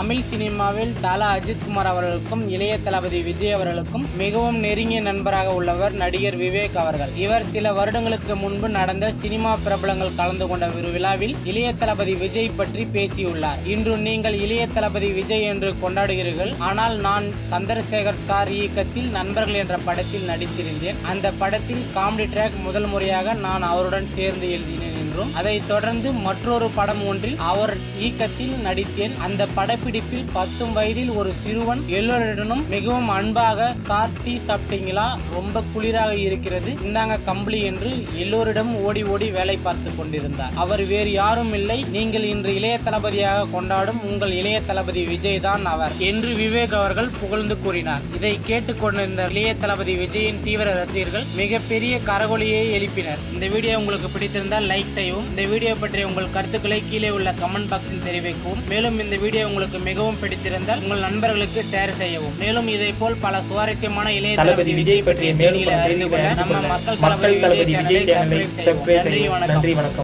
தமிழ் சினிமாவில் தல அஜித் குமார் அவர்களுக்கும் இளைய தளபதி விஜய் அவர்களுக்கும் மிகவும் நெருங்கிய நண்பராக உள்ளவர் நடிகர் விவேக் அவர்கள். இவர் சில வருடங்களுக்கு முன்பு நடந்த சினிமா பிரபலங்கள் கலந்து கொண்ட ஒரு விழாவில் இளைய தளபதி விஜய் பற்றி பேசியுள்ளார். இன்று நீங்கள் இளைய தளபதி விஜய் என்று கொண்டாடுகிறீர்கள், ஆனால் நான் சந்திரசேகர் சார் இயக்கத்தில் நண்பர்கள் என்ற படத்தில் நடித்திருந்தேன். அந்த படத்தில் காமெடி ட்ராக் முதல் முறையாக நான் அவருடன் சேர்ந்து எழுதினேன் என்றும், அதை தொடர்ந்து மற்றொரு படம் ஒன்றில் அவர் இயக்கத்தில் நடித்தேன். அந்த படப்பிடிப்பில் 10 வயதில் ஒரு சிறுவன் எல்லோரிடனும் மிகவும் அன்பாக சார் டீ சாப்பிட்டீங்களா, ரொம்ப குளிராக இருக்கிறது, இந்தாங்க கம்பளி என்று எல்லோரிடம் ஓடி ஓடி வேலை பார்த்து கொண்டிருந்தார். அவர் வேறு யாரும் இல்லை, நீங்கள் இன்று இளைய தளபதியாக கொண்டாடும் உங்கள் இளைய தளபதி விஜய் தான் அவர் என்று விவேக் அவர்கள் புகழ்ந்து கூறினார். இதை கேட்டுக்கொண்டிருந்த இளைய தளபதி விஜயின் தீவிர ரசிகர்கள் மிகப்பெரிய கரகொலியை எழுப்பினர். இந்த வீடியோ உங்களுக்கு பிடித்திருந்தால் லைக் செய்யவும், இந்த வீடியோ பற்றிய உங்கள் கருத்துக்களை கீழே உள்ள கமெண்ட் பாக்ஸில் தெரிவிக்கவும், மேலும் இந்த வீடியோ உங்களுக்கு மிகவும் பிடித்திருந்தால் உங்கள் நண்பர்களுக்கு ஷேர் செய்யவும். மேலும் இதை போல் பல சுவாரஸ்யமான இளைய தளபதி விஜய் பற்றிய செய்திகளை அறிந்து கொள்ள நம்ம மக்கள் தளபதி விஜய் சேனலை சப்ஸ்கிரைப் செய்யுங்கள். நன்றி, வணக்கம்.